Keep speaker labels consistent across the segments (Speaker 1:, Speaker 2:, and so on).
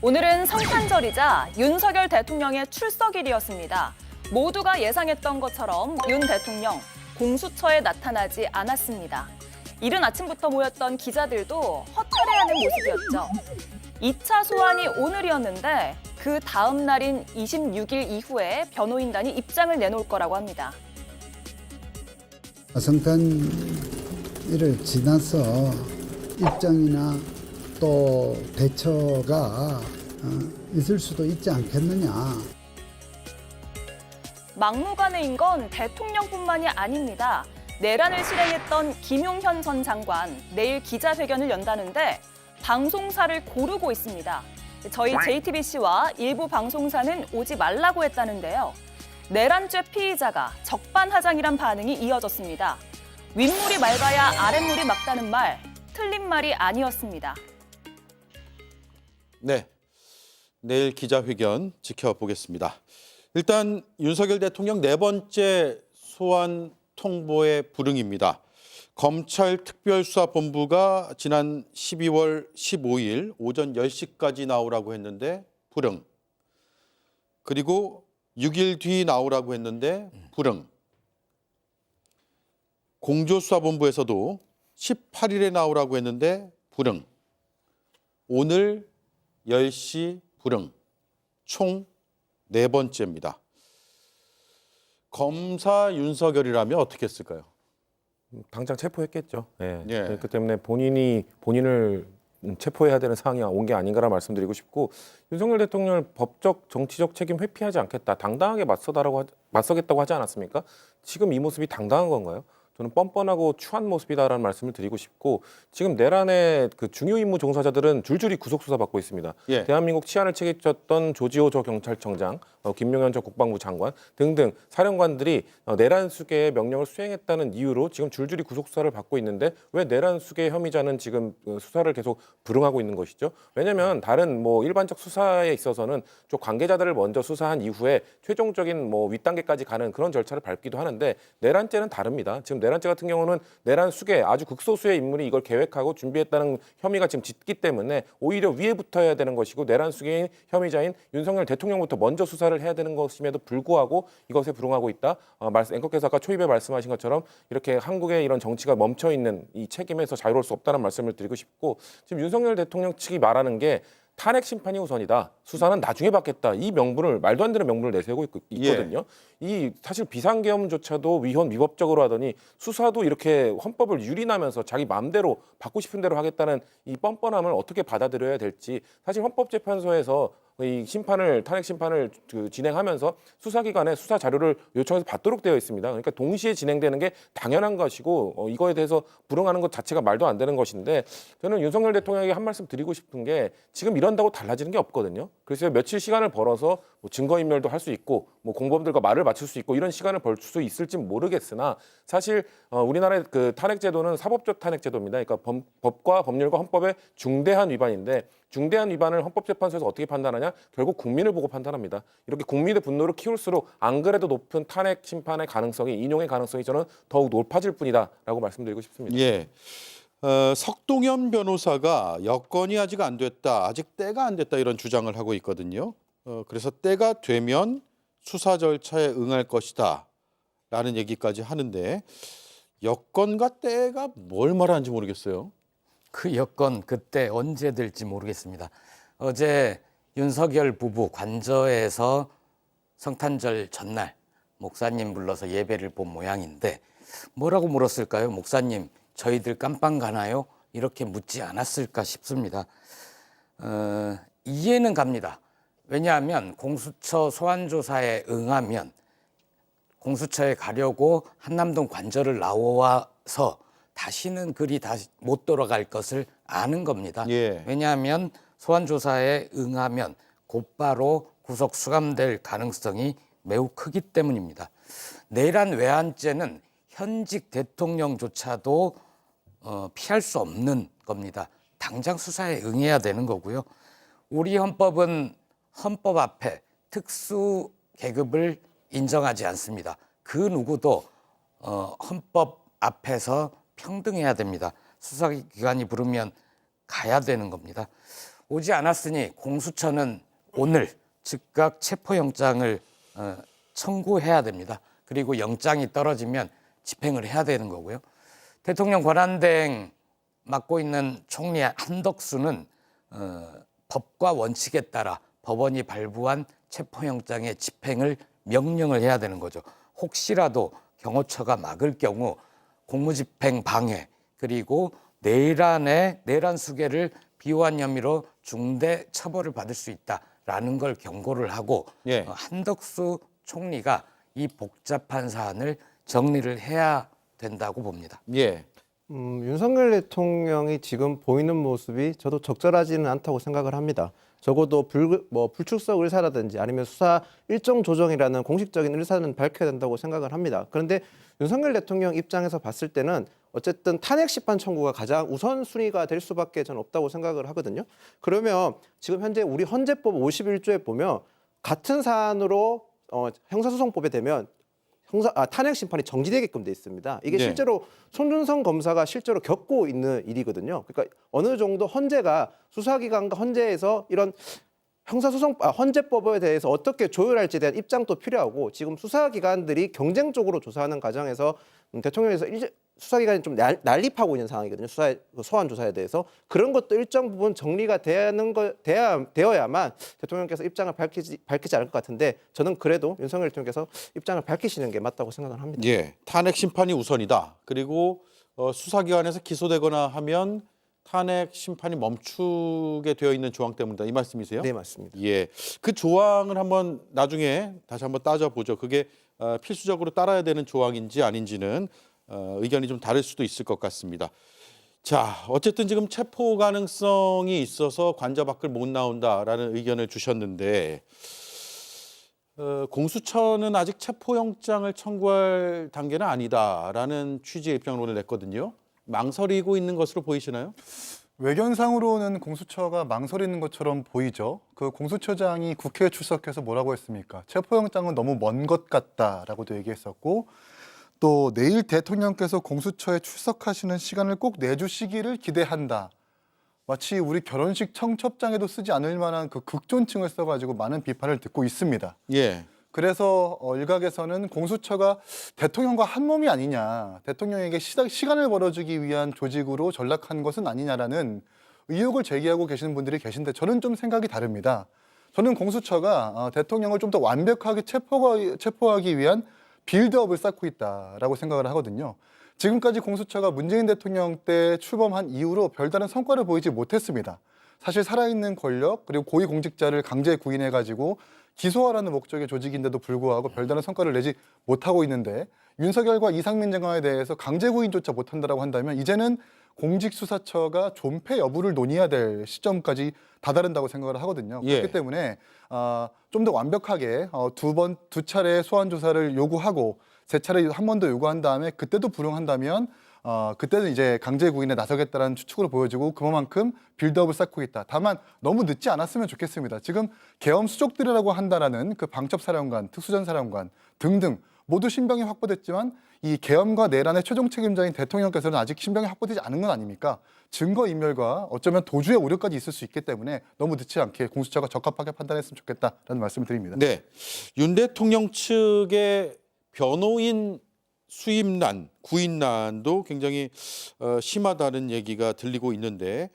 Speaker 1: 오늘은 성탄절이자 윤석열 대통령의 출석일이었습니다. 모두가 예상했던 것처럼 윤 대통령 공수처에 나타나지 않았습니다. 이른 아침부터 모였던 기자들도 허탈해하는 모습이었죠. 2차 소환이 오늘이었는데 그 다음 날인 26일 이후에 변호인단이 입장을 내놓을 거라고 합니다.
Speaker 2: 성탄일을 지나서 입장이나 또 대처가 있을 수도 있지 않겠느냐.
Speaker 1: 막무가내인 건 대통령뿐만이 아닙니다. 내란을 실행했던 김용현 전 장관 내일 기자회견을 연다는데 방송사를 고르고 있습니다. 저희 JTBC와 일부 방송사는 오지 말라고 했다는데요. 내란죄 피의자가 적반하장이란 반응이 이어졌습니다. 윗물이 맑아야 아랫물이 맑다는 말, 틀린 말이 아니었습니다.
Speaker 3: 네, 내일 기자회견 지켜보겠습니다. 일단 윤석열 대통령 네 번째 소환 통보의 불응입니다. 검찰특별수사본부가 지난 12월 15일 오전 10시까지 나오라고 했는데 불응. 그리고 6일 뒤 나오라고 했는데 불응. 공조수사본부에서도 18일에 나오라고 했는데 불응. 오늘 10시 불응. 총 4번째입니다. 검사 윤석열이라면 어떻게 했을까요?
Speaker 4: 당장 체포했겠죠. 예.
Speaker 3: 예.
Speaker 4: 그렇기 때문에 본인을 체포해야 되는 상황이 온 게 아닌가라 말씀드리고 싶고, 윤석열 대통령을 법적 정치적 책임 회피하지 않겠다, 당당하게 맞서겠다고 하지 않았습니까? 지금 이 모습이 당당한 건가요? 저는 뻔뻔하고 추한 모습이다라는 말씀을 드리고 싶고, 지금 내란의 그 중요 임무 종사자들은 줄줄이 구속 수사 받고 있습니다.
Speaker 3: 예.
Speaker 4: 대한민국 치안을 책임졌던 조지호 전 경찰청장, 김용현 전 국방부 장관 등등 사령관들이 내란 수계의 명령을 수행했다는 이유로 지금 줄줄이 구속 수사를 받고 있는데, 왜 내란 수계 혐의자는 지금 수사를 계속 불응하고 있는 것이죠? 왜냐하면 다른 일반적 수사에 있어서는 좀 관계자들을 먼저 수사한 이후에 최종적인 윗단계까지 가는 그런 절차를 밟기도 하는데, 내란죄는 다릅니다. 지금 내란죄 같은 경우는 내란 수계 아주 극소수의 인물이 이걸 계획하고 준비했다는 혐의가 지금 짙기 때문에 오히려 위에 붙어야 되는 것이고, 내란 수계인 혐의자인 윤석열 대통령부터 먼저 수사를 해야 되는 것임에도 불구하고 이것에 불응하고 있다. 앵커께서 아까 초입에 말씀하신 것처럼 이렇게 한국의 이런 정치가 멈춰 있는 이 책임에서 자유로울 수 없다는 말씀을 드리고 싶고, 지금 윤석열 대통령 측이 말하는 게 탄핵 심판이 우선이다, 수사는 나중에 받겠다, 이 명분을, 말도 안 되는 명분을 내세우고 있거든요. 이 사실 비상계엄조차도 위헌 위법적으로 하더니 수사도 이렇게 헌법을 유린하면서 자기 마음대로 받고 싶은 대로 하겠다는 이 뻔뻔함을 어떻게 받아들여야 될지, 사실 헌법재판소에서 이 탄핵 심판을 진행하면서 수사기관에 수사 자료를 요청해서 받도록 되어 있습니다. 그러니까 동시에 진행되는 게 당연한 것이고, 이거에 대해서 불응하는 것 자체가 말도 안 되는 것인데, 저는 윤석열 대통령에게 한 말씀 드리고 싶은 게, 지금 이런다고 달라지는 게 없거든요. 그래서 며칠 시간을 벌어서 증거인멸도 할 수 있고, 공범들과 말을 맞출 수 있고, 이런 시간을 벌 수 있을지 모르겠으나, 사실 우리나라의 그 탄핵제도는 사법적 탄핵제도입니다. 그러니까 법과 법률과 헌법의 중대한 위반인데, 중대한 위반을 헌법재판소에서 어떻게 판단하냐? 결국 국민을 보고 판단합니다. 이렇게 국민의 분노를 키울수록 안 그래도 높은 탄핵 심판의 가능성이, 인용의 가능성이 저는 더욱 높아질 뿐이다라고 말씀드리고 싶습니다.
Speaker 3: 예. 석동현 변호사가 여건이 아직 안 됐다, 아직 때가 안 됐다, 이런 주장을 하고 있거든요. 그래서 때가 되면 수사 절차에 응할 것이다 라는 얘기까지 하는데, 여건과 때가 뭘 말하는지 모르겠어요.
Speaker 5: 그 여건 그때 언제 될지 모르겠습니다. 어제 윤석열 부부 관저에서 성탄절 전날 목사님 불러서 예배를 본 모양인데, 뭐라고 물었을까요? 목사님, 저희들 깜빵 가나요? 이렇게 묻지 않았을까 싶습니다. 이해는 갑니다. 왜냐하면 공수처 소환조사에 응하면 공수처에 가려고 한남동 관저를 나와서 다시는 그리 다시 못 돌아갈 것을 아는 겁니다.
Speaker 3: 예.
Speaker 5: 왜냐하면 소환조사에 응하면 곧바로 구속 수감될 가능성이 매우 크기 때문입니다. 내란 외환죄는 현직 대통령조차도 피할 수 없는 겁니다. 당장 수사에 응해야 되는 거고요. 우리 헌법은 헌법 앞에 특수 계급을 인정하지 않습니다. 그 누구도 헌법 앞에서 평등해야 됩니다. 수사기관이 부르면 가야 되는 겁니다. 오지 않았으니 공수처는 오늘 즉각 체포영장을 청구해야 됩니다. 그리고 영장이 떨어지면 집행을 해야 되는 거고요. 대통령 권한대행 맡고 있는 총리 한덕수는 법과 원칙에 따라 법원이 발부한 체포영장의 집행을 명령을 해야 되는 거죠. 혹시라도 경호처가 막을 경우 공무집행 방해 그리고 내란 수괴를 비호한 혐의로 중대 처벌을 받을 수 있다라는 걸 경고를 하고
Speaker 3: 예.
Speaker 5: 한덕수 총리가 이 복잡한 사안을 정리를 해야 된다고 봅니다.
Speaker 3: 예.
Speaker 6: 윤석열 대통령이 지금 보이는 모습이 저도 적절하지는 않다고 생각을 합니다. 적어도 불출석 의사라든지 아니면 수사 일정 조정이라는 공식적인 의사는 밝혀야 된다고 생각을 합니다. 그런데 윤석열 대통령 입장에서 봤을 때는 어쨌든 탄핵 심판 청구가 가장 우선순위가 될 수밖에 저는 없다고 생각을 하거든요. 그러면 지금 현재 우리 헌재법 51조에 보면 같은 사안으로 형사소송법에 되면 탄핵 심판이 정지되게끔 돼 있습니다. 이게
Speaker 3: 네.
Speaker 6: 실제로 손준성 검사가 실제로 겪고 있는 일이거든요. 그러니까 어느 정도 헌재가 수사기관과 헌재에서 이런 헌재법에 대해서 어떻게 조율할지에 대한 입장도 필요하고 지금 수사기관들이 경쟁적으로 조사하는 과정에서 대통령에서 수사기관이 좀 난립하고 있는 상황이거든요. 소환 조사에 대해서 그런 것도 일정 부분 정리가 되어야만 대통령께서 입장을 밝히지 않을 것 같은데 저는 그래도 윤석열 대통령께서 입장을 밝히시는 게 맞다고 생각을 합니다.
Speaker 3: 예. 탄핵 심판이 우선이다. 그리고 수사기관에서 기소되거나 하면 탄핵 심판이 멈추게 되어 있는 조항 때문이다. 이 말씀이세요?
Speaker 6: 네, 맞습니다.
Speaker 3: 예. 그 조항을 한번 나중에 다시 한번 따져보죠. 그게 필수적으로 따라야 되는 조항인지 아닌지는 의견이 좀 다를 수도 있을 것 같습니다. 자, 어쨌든 지금 체포 가능성이 있어서 관저 밖을 못 나온다라는 의견을 주셨는데 공수처는 아직 체포영장을 청구할 단계는 아니다라는 취지의 입장론을 냈거든요. 망설이고 있는 것으로 보이시나요?
Speaker 7: 외견상으로는 공수처가 망설이는 것처럼 보이죠. 그 공수처장이 국회에 출석해서 뭐라고 했습니까? 체포영장은 너무 먼 것 같다라고도 얘기했었고 또 내일 대통령께서 공수처에 출석하시는 시간을 꼭 내주시기를 기대한다. 마치 우리 결혼식 청첩장에도 쓰지 않을 만한 그 극존칭을 써가지고 많은 비판을 듣고 있습니다.
Speaker 3: 예.
Speaker 7: 그래서 일각에서는 공수처가 대통령과 한 몸이 아니냐, 대통령에게 시간을 벌어주기 위한 조직으로 전락한 것은 아니냐라는 의혹을 제기하고 계시는 분들이 계신데 저는 좀 생각이 다릅니다. 저는 공수처가 대통령을 좀 더 완벽하게 체포하기 위한 빌드업을 쌓고 있다라고 생각을 하거든요. 지금까지 공수처가 문재인 대통령 때 출범한 이후로 별다른 성과를 보이지 못했습니다. 사실 살아있는 권력 그리고 고위공직자를 강제 구인해가지고 기소하라는 목적의 조직인데도 불구하고 별다른 성과를 내지 못하고 있는데 윤석열과 이상민 장관에 대해서 강제 구인조차 못한다라고 한다면 이제는 공직수사처가 존폐 여부를 논의해야 될 시점까지 다다른다고 생각을 하거든요.
Speaker 3: 예.
Speaker 7: 그렇기 때문에 좀 더 완벽하게 두 차례 소환 조사를 요구하고 세 차례 한 번 더 요구한 다음에 그때도 불응한다면 그때는 이제 강제 구인에 나서겠다라는 추측으로 보여지고 그만큼 빌드업을 쌓고 있다. 다만 너무 늦지 않았으면 좋겠습니다. 지금 계엄 수족들이라고 한다라는 그 방첩사령관, 특수전사령관 등등 모두 신병이 확보됐지만 이 계엄과 내란의 최종 책임자인 대통령께서는 아직 신병이 확보되지 않은 건 아닙니까? 증거인멸과 어쩌면 도주의 우려까지 있을 수 있기 때문에 너무 늦지 않게 공수처가 적합하게 판단했으면 좋겠다라는 말씀을 드립니다.
Speaker 3: 네. 윤 대통령 측의 변호인 수임난, 구인난도 굉장히 심하다는 얘기가 들리고 있는데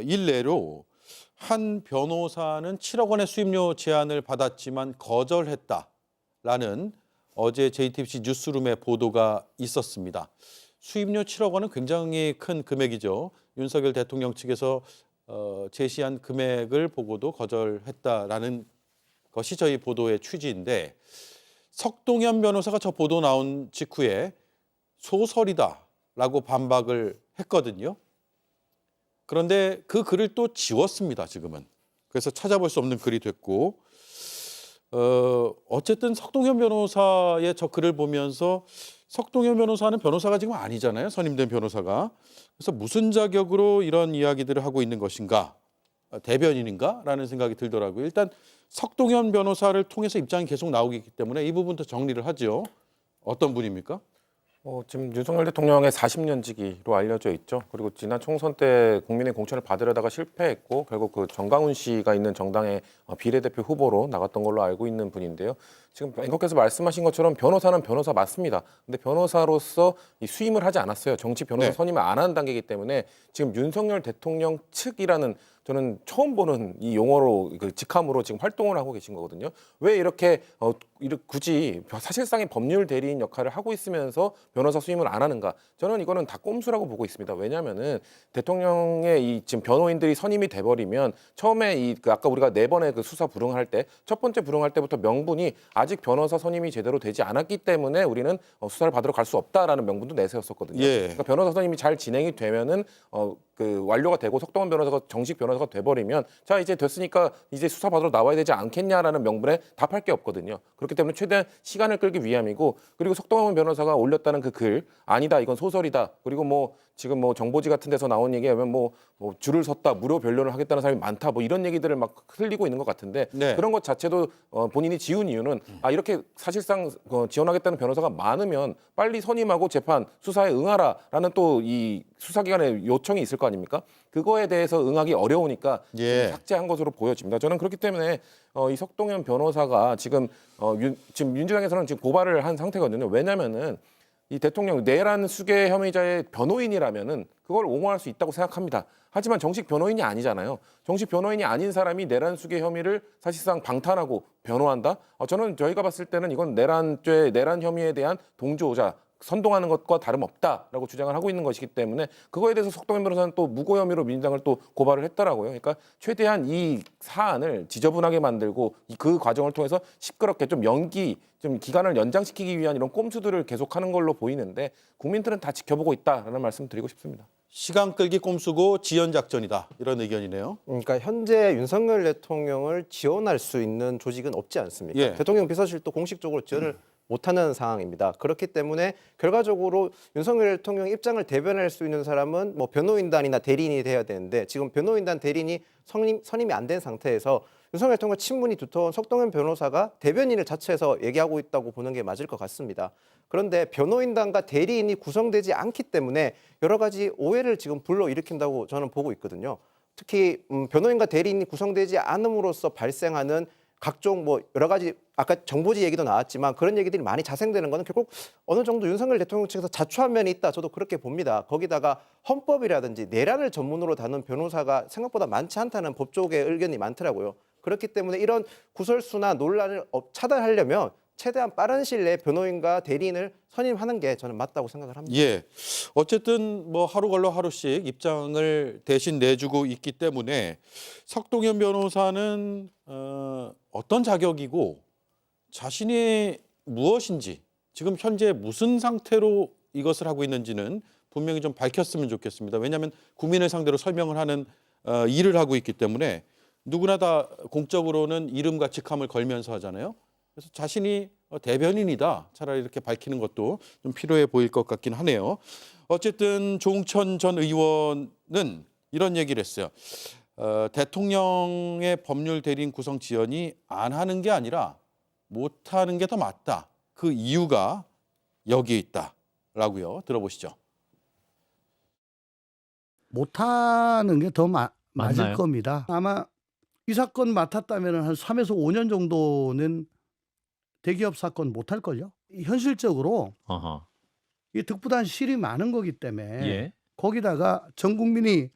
Speaker 3: 일례로 한 변호사는 7억 원의 수임료 제안을 받았지만 거절했다라는 어제 JTBC 뉴스룸의 보도가 있었습니다. 수임료 7억 원은 굉장히 큰 금액이죠. 윤석열 대통령 측에서 제시한 금액을 보고도 거절했다라는 것이 저희 보도의 취지인데 석동현 변호사가 저 보도 나온 직후에 소설이다라고 반박을 했거든요. 그런데 그 글을 또 지웠습니다, 지금은. 그래서 찾아볼 수 없는 글이 됐고 어쨌든 석동현 변호사의 저 글을 보면서 석동현 변호사는 변호사가 지금 아니잖아요. 선임된 변호사가. 그래서 무슨 자격으로 이런 이야기들을 하고 있는 것인가? 대변인인가? 라는 생각이 들더라고요. 일단 석동현 변호사를 통해서 입장이 계속 나오기 때문에 이 부분도 정리를 하죠. 어떤 분입니까?
Speaker 4: 지금 윤석열 대통령의 40년지기로 알려져 있죠. 그리고 지난 총선 때 국민의 공천을 받으려다가 실패했고 결국 그 정강훈 씨가 있는 정당의 비례대표 후보로 나갔던 걸로 알고 있는 분인데요. 지금 앵커께서 말씀하신 것처럼 변호사는 변호사 맞습니다. 근데 변호사로서 이 수임을 하지 않았어요. 정치 변호사
Speaker 3: 네.
Speaker 4: 선임을 안 하는 단계이기 때문에 지금 윤석열 대통령 측이라는 저는 처음 보는 이 용어로 그 직함으로 지금 활동을 하고 계신 거거든요. 왜 이렇게 굳이 사실상의 법률 대리인 역할을 하고 있으면서 변호사 수임을 안 하는가? 저는 이거는 다 꼼수라고 보고 있습니다. 왜냐하면은 대통령의 이 지금 변호인들이 선임이 돼버리면 처음에 그 아까 우리가 4번의 그 수사 불응할 때 첫 번째 불응할 때부터 명분이 아직 변호사 선임이 제대로 되지 않았기 때문에 우리는 수사를 받으러 갈 수 없다라는 명분도 내세웠었거든요.
Speaker 3: 예.
Speaker 4: 그러니까 변호사 선임이 잘 진행이 되면은 그 완료가 되고 석동원 변호사가 정식 변호사가 돼버리면 자 이제 됐으니까 이제 수사 받으러 나와야 되지 않겠냐라는 명분에 답할 게 없거든요. 그렇기 때문에 최대한 시간을 끌기 위함이고 그리고 석동원 변호사가 올렸다는 그 글 아니다 이건 소설이다 그리고 뭐 지금 뭐 정보지 같은 데서 나온 얘기하면 뭐 줄을 섰다 무료 변론을 하겠다는 사람이 많다 뭐 이런 얘기들을 막 흘리고 있는 것 같은데
Speaker 3: 네.
Speaker 4: 그런 것 자체도 본인이 지운 이유는 이렇게 사실상 지원하겠다는 변호사가 많으면 빨리 선임하고 재판 수사에 응하라라는 또 이 수사기관의 요청이 있을 거 아닙니까? 그거에 대해서 응하기 어려우니까
Speaker 3: 예.
Speaker 4: 삭제한 것으로 보여집니다. 저는 그렇기 때문에 이 석동현 변호사가 지금 지금 민주당에서는 지금 고발을 한 상태거든요. 왜냐면은 이 대통령 내란 수괴 혐의자의 변호인이라면은 그걸 옹호할 수 있다고 생각합니다. 하지만 정식 변호인이 아니잖아요. 정식 변호인이 아닌 사람이 내란 수괴 혐의를 사실상 방탄하고 변호한다? 저는 저희가 봤을 때는 이건 내란 혐의에 대한 동조자 선동하는 것과 다름없다라고 주장을 하고 있는 것이기 때문에 그거에 대해서 석동현 변호사는 또 무고 혐의로 민주당을 또 고발을 했더라고요. 그러니까 최대한 이 사안을 지저분하게 만들고 그 과정을 통해서 시끄럽게 좀 기간을 연장시키기 위한 이런 꼼수들을 계속하는 걸로 보이는데 국민들은 다 지켜보고 있다라는 말씀 드리고 싶습니다.
Speaker 3: 시간 끌기 꼼수고 지연 작전이다. 이런 의견이네요.
Speaker 6: 그러니까 현재 윤석열 대통령을 지원할 수 있는 조직은 없지 않습니까?
Speaker 3: 예.
Speaker 6: 대통령 비서실도 공식적으로 지원을 못하는 상황입니다. 그렇기 때문에 결과적으로 윤석열 대통령 입장을 대변할 수 있는 사람은 뭐 변호인단이나 대리인이 돼야 되는데 지금 변호인단 대리인이 선임이 안 된 상태에서 윤석열 대통령 친분이 두터운 석동현 변호사가 대변인을 자처해서 얘기하고 있다고 보는 게 맞을 것 같습니다. 그런데 변호인단과 대리인이 구성되지 않기 때문에 여러 가지 오해를 지금 불러일으킨다고 저는 보고 있거든요. 특히 변호인과 대리인이 구성되지 않음으로써 발생하는 각종 뭐 여러 가지 아까 정보지 얘기도 나왔지만 그런 얘기들이 많이 자생되는 거는 결국 어느 정도 윤석열 대통령 측에서 자초한 면이 있다. 저도 그렇게 봅니다. 거기다가 헌법이라든지 내란을 전문으로 다룬 변호사가 생각보다 많지 않다는 법조계 의견이 많더라고요. 그렇기 때문에 이런 구설수나 논란을 차단하려면 최대한 빠른 시일 내에 변호인과 대리인을 선임하는 게 저는 맞다고 생각을 합니다.
Speaker 3: 예. 어쨌든 뭐 하루 걸러 하루씩 입장을 대신 내주고 있기 때문에 석동현 변호사는 어떤 자격이고 자신이 무엇인지 지금 현재 무슨 상태로 이것을 하고 있는지는 분명히 좀 밝혔으면 좋겠습니다. 왜냐하면 국민을 상대로 설명을 하는 일을 하고 있기 때문에 누구나 다 공적으로는 이름과 직함을 걸면서 하잖아요. 그래서 자신이 대변인이다. 차라리 이렇게 밝히는 것도 좀 필요해 보일 것 같긴 하네요. 어쨌든 조응천 전 의원은 이런 얘기를 했어요. 대통령의 법률 대리인 구성 지연이 안 하는 게 아니라 못하는 게 더 맞다. 그 이유가 여기에 있다라고요. 들어보시죠.
Speaker 8: 못하는 게 더 맞을
Speaker 9: 맞나요?
Speaker 8: 겁니다. 아마 이 사건 맡았다면 한 3에서 5년 정도는 대기업 사건 못할걸요. 현실적으로
Speaker 9: 어허.
Speaker 8: 이 득부단 실이 많은 거기 때문에
Speaker 9: 예.
Speaker 8: 거기다가 전 국민이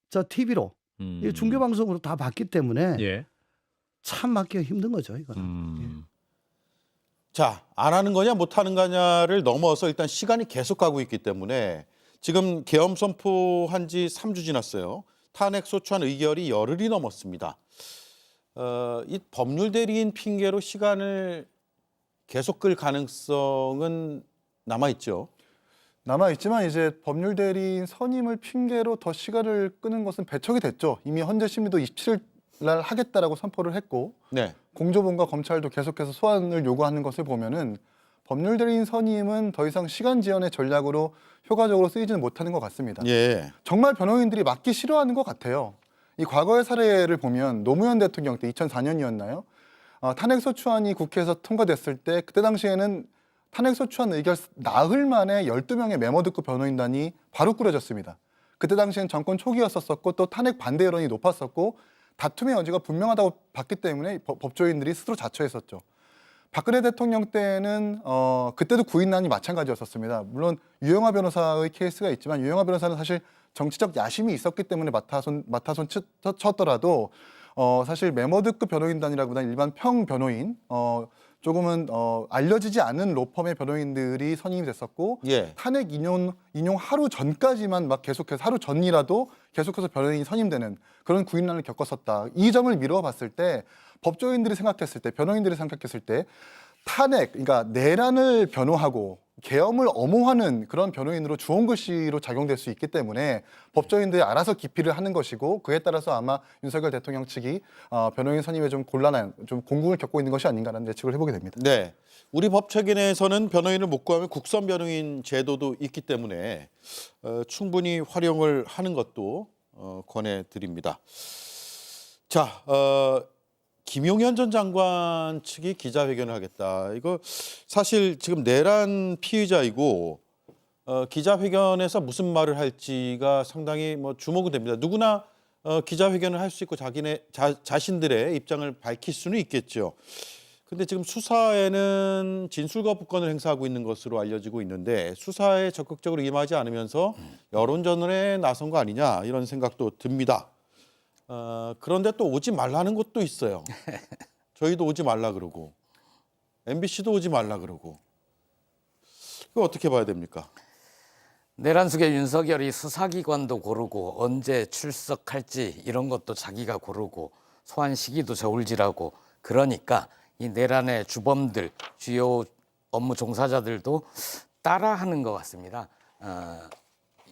Speaker 8: 저 TV로 이 중계방송으로 다 봤기 때문에
Speaker 9: 예.
Speaker 8: 참 맡기가 힘든 거죠. 이거는.
Speaker 3: 자, 안 하는 거냐 못 하는 거냐를 넘어서 일단 시간이 계속 가고 있기 때문에 지금 계엄 선포한 지 3주 지났어요. 탄핵 소추안 의결이 열흘이 넘었습니다. 이 법률 대리인 핑계로 시간을 계속 끌 가능성은 남아있죠.
Speaker 7: 남아있지만 이제 법률 대리인 선임을 핑계로 더 시간을 끄는 것은 배척이 됐죠. 이미 헌재 심리도 27일 날 하겠다라고 선포를 했고
Speaker 3: 네.
Speaker 7: 공조본과 검찰도 계속해서 소환을 요구하는 것을 보면은 법률 대리인 선임은 더 이상 시간 지연의 전략으로 효과적으로 쓰이지는 못하는 것 같습니다.
Speaker 3: 예.
Speaker 7: 정말 변호인들이 맡기 싫어하는 것 같아요. 이 과거의 사례를 보면 노무현 대통령 때 2004년이었나요? 탄핵소추안이 국회에서 통과됐을 때 그때 당시에는 탄핵 소추안 의결 나흘 만에 12명의 메모드급 변호인단이 바로 꾸려졌습니다. 그때 당시엔 정권 초기였었고 또 탄핵 반대 여론이 높았었고 다툼의 여지가 분명하다고 봤기 때문에 법조인들이 스스로 자처했었죠. 박근혜 대통령 때는 그때도 구인난이 마찬가지였었습니다. 물론 유영하 변호사의 케이스가 있지만 유영하 변호사는 사실 정치적 야심이 있었기 때문에 맡아손 쳤더라도 사실 메모드급 변호인단이라기보다는 일반 평 변호인 조금은 알려지지 않은 로펌의 변호인들이 선임이 됐었고
Speaker 3: 예.
Speaker 7: 탄핵 인용 하루 전까지만 막 계속해서 하루 전이라도 계속해서 변호인이 선임되는 그런 구인난을 겪었었다. 이 점을 미뤄봤을 때 법조인들이 생각했을 때 변호인들이 생각했을 때 탄핵 그러니까 내란을 변호하고 계엄을 엄호하는 그런 변호인으로 주홍글씨로 작용될 수 있기 때문에 법조인들이 알아서 기피를 하는 것이고 그에 따라서 아마 윤석열 대통령 측이 변호인 선임에 좀 곤란한 좀 공궁을 겪고 있는 것이 아닌가라는 예측을 해보게 됩니다.
Speaker 3: 네. 우리 법 체계내에서는 변호인을 못 구하면 국선 변호인 제도도 있기 때문에 충분히 활용을 하는 것도 권해드립니다. 자, 김용현 전 장관 측이 기자회견을 하겠다. 이거 사실 지금 내란 피의자이고 기자회견에서 무슨 말을 할지가 상당히 주목이 됩니다. 누구나 기자회견을 할 수 있고 자신들의 입장을 밝힐 수는 있겠죠. 근데 지금 수사에는 진술거부권을 행사하고 있는 것으로 알려지고 있는데 수사에 적극적으로 임하지 않으면서 여론전에 나선 거 아니냐 이런 생각도 듭니다. 그런데 또 오지 말라는 것도 있어요. 저희도 오지 말라 그러고 MBC도 오지 말라 그러고 이거 어떻게 봐야 됩니까?
Speaker 5: 내란 속에 윤석열이 수사기관도 고르고 언제 출석할지 이런 것도 자기가 고르고 소환 시기도 저울질하고 그러니까 이 내란의 주범들 주요 업무 종사자들도 따라하는 것 같습니다.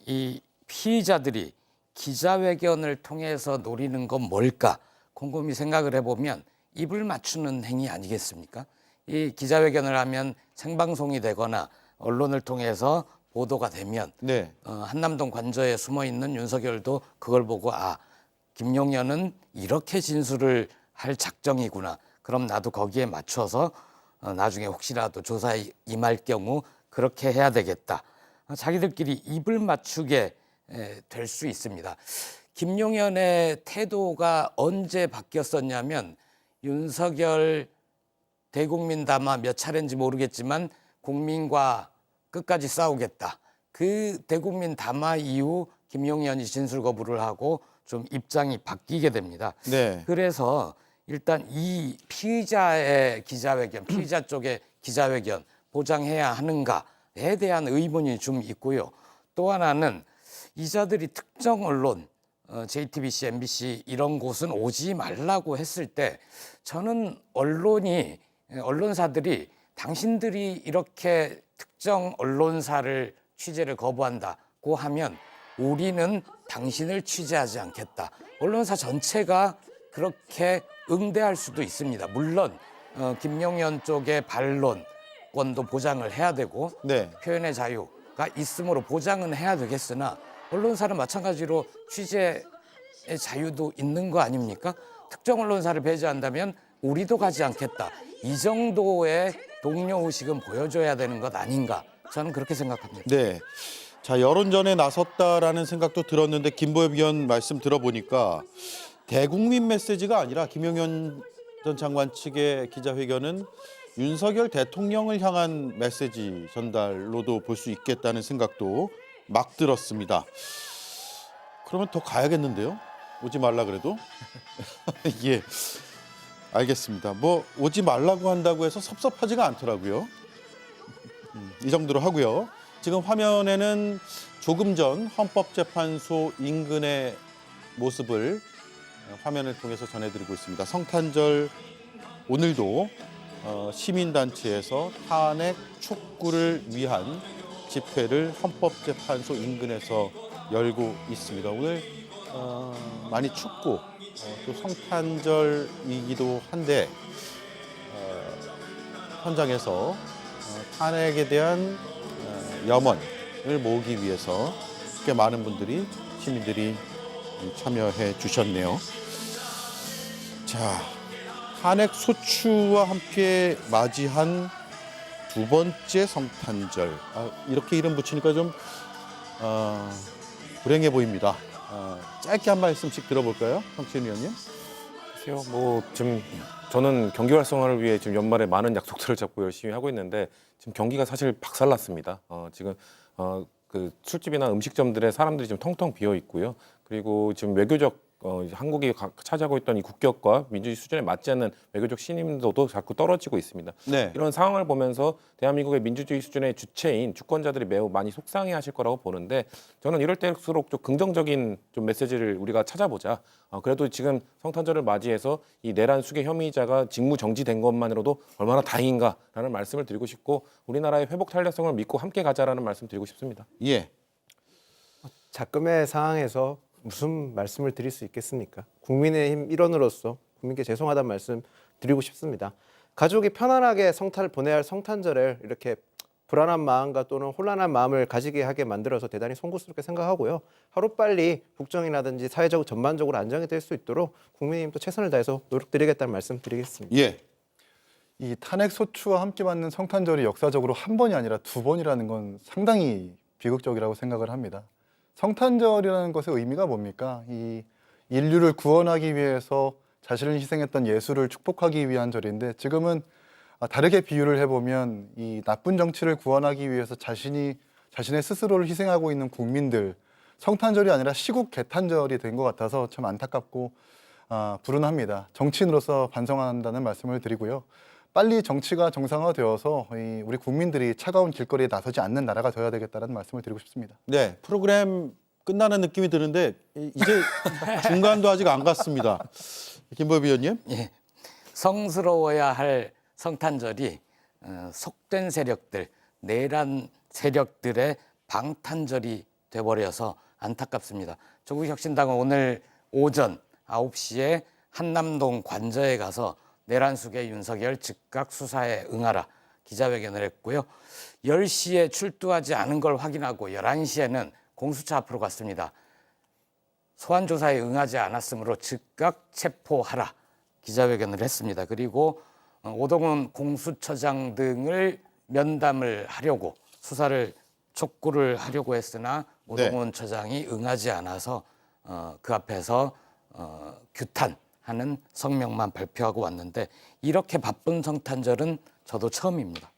Speaker 5: 이 피의자들이 기자회견을 통해서 노리는 건 뭘까? 곰곰이 생각을 해보면 입을 맞추는 행위 아니겠습니까? 이 기자회견을 하면 생방송이 되거나 언론을 통해서 보도가 되면
Speaker 3: 네.
Speaker 5: 한남동 관저에 숨어있는 윤석열도 그걸 보고 김용현은 이렇게 진술을 할 작정이구나. 그럼 나도 거기에 맞춰서 나중에 혹시라도 조사에 임할 경우 그렇게 해야 되겠다. 자기들끼리 입을 맞추게 될 수 있습니다. 김용현의 태도가 언제 바뀌었었냐면 윤석열 대국민 담화 몇 차례인지 모르겠지만 국민과 끝까지 싸우겠다. 그 대국민 담화 이후 김용현이 진술 거부를 하고 좀 입장이 바뀌게 됩니다.
Speaker 3: 네.
Speaker 5: 그래서 일단 이 피의자의 기자회견, 피의자 쪽의 기자회견 보장해야 하는가에 대한 의문이 좀 있고요. 또 하나는 이자들이 특정 언론, JTBC, MBC 이런 곳은 오지 말라고 했을 때 저는 언론사들이 당신들이 이렇게 특정 언론사를 취재를 거부한다고 하면 우리는 당신을 취재하지 않겠다. 언론사 전체가 그렇게 응대할 수도 있습니다. 물론 김용현 쪽의 반론권도 보장을 해야 되고
Speaker 3: 네.
Speaker 5: 표현의 자유가 있으므로 보장은 해야 되겠으나 언론사는 마찬가지로 취재의 자유도 있는 거 아닙니까? 특정 언론사를 배제한다면 우리도 가지 않겠다. 이 정도의 동료의식은 보여줘야 되는 것 아닌가? 저는 그렇게 생각합니다.
Speaker 3: 네. 자, 여론전에 나섰다라는 생각도 들었는데 김보엽 위원 말씀 들어보니까 대국민 메시지가 아니라 김용현 전 장관 측의 기자회견은 윤석열 대통령을 향한 메시지 전달로도 볼 수 있겠다는 생각도 막 들었습니다. 그러면 더 가야겠는데요? 오지 말라 그래도? 예, 알겠습니다. 오지 말라고 한다고 해서 섭섭하지가 않더라고요. 이 정도로 하고요. 지금 화면에는 조금 전 헌법재판소 인근의 모습을 화면을 통해서 전해드리고 있습니다. 성탄절 오늘도 시민단체에서 탄핵 촉구를 위한 집회를 헌법재판소 인근에서 열고 있습니다. 오늘 많이 춥고 또 성탄절이기도 한데 현장에서 탄핵에 대한 염원을 모으기 위해서 꽤 많은 분들이 시민들이 참여해 주셨네요. 자, 탄핵 소추와 함께 맞이한 두 번째 성탄절. 이렇게 이름 붙이니까 좀 불행해 보입니다. 짧게 한 말씀씩 들어볼까요, 성신 의원님?
Speaker 4: 글쎄요, 뭐 지금 저는 경기 활성화를 위해 지금 연말에 많은 약속들을 잡고 열심히 하고 있는데 지금 경기가 사실 박살났습니다. 지금 그 술집이나 음식점들의 사람들이 지금 텅텅 비어 있고요. 그리고 지금 외교적 한국이 차지하고 있던 이 국격과 민주주의 수준에 맞지 않는 외교적 신임도도 자꾸 떨어지고 있습니다.
Speaker 3: 네.
Speaker 4: 이런 상황을 보면서 대한민국의 민주주의 수준의 주체인 주권자들이 매우 많이 속상해하실 거라고 보는데 저는 이럴 때일수록 좀 긍정적인 좀 메시지를 우리가 찾아보자. 그래도 지금 성탄절을 맞이해서 이 내란 수괴 혐의자가 직무 정지된 것만으로도 얼마나 다행인가라는 말씀을 드리고 싶고 우리나라의 회복 탄력성을 믿고 함께 가자라는 말씀 드리고 싶습니다.
Speaker 3: 예.
Speaker 6: 작금의 상황에서 무슨 말씀을 드릴 수 있겠습니까? 국민의힘 일원으로서 국민께 죄송하다는 말씀 드리고 싶습니다. 가족이 편안하게 성탄을 보내야 할 성탄절을 이렇게 불안한 마음과 또는 혼란한 마음을 가지게 하게 만들어서 대단히 송구스럽게 생각하고요. 하루빨리 국정이라든지 사회적 전반적으로 안정이 될 수 있도록 국민의힘도 최선을 다해서 노력드리겠다는 말씀 드리겠습니다.
Speaker 3: 예.
Speaker 7: 이 탄핵 소추와 함께 맞는 성탄절이 역사적으로 한 번이 아니라 두 번이라는 건 상당히 비극적이라고 생각을 합니다. 성탄절이라는 것의 의미가 뭡니까? 이 인류를 구원하기 위해서 자신을 희생했던 예수를 축복하기 위한 절인데 지금은 다르게 비유를 해보면 이 나쁜 정치를 구원하기 위해서 자신의 스스로를 희생하고 있는 국민들 성탄절이 아니라 시국 개탄절이 된 것 같아서 참 안타깝고 불운합니다. 정치인으로서 반성한다는 말씀을 드리고요. 빨리 정치가 정상화되어서 우리 국민들이 차가운 길거리에 나서지 않는 나라가 되어야 되겠다는 말씀을 드리고 싶습니다.
Speaker 3: 네, 프로그램 끝나는 느낌이 드는데 이제 중간도 아직 안 갔습니다. 김보엽 의원님.
Speaker 5: 예, 성스러워야 할 성탄절이 속된 세력들, 내란 세력들의 방탄절이 돼버려서 안타깝습니다. 조국혁신당은 오늘 오전 9시에 한남동 관저에 가서 내란 수괴 윤석열 즉각 수사에 응하라 기자회견을 했고요. 10시에 출두하지 않은 걸 확인하고 11시에는 공수처 앞으로 갔습니다. 소환 조사에 응하지 않았으므로 즉각 체포하라 기자회견을 했습니다. 그리고 오동훈 공수처장 등을 면담을 하려고 수사를 촉구를 하려고 했으나 오동훈 처장이 응하지 않아서 그 앞에서 규탄하는 성명만 발표하고 왔는데 이렇게 바쁜 성탄절은 저도 처음입니다.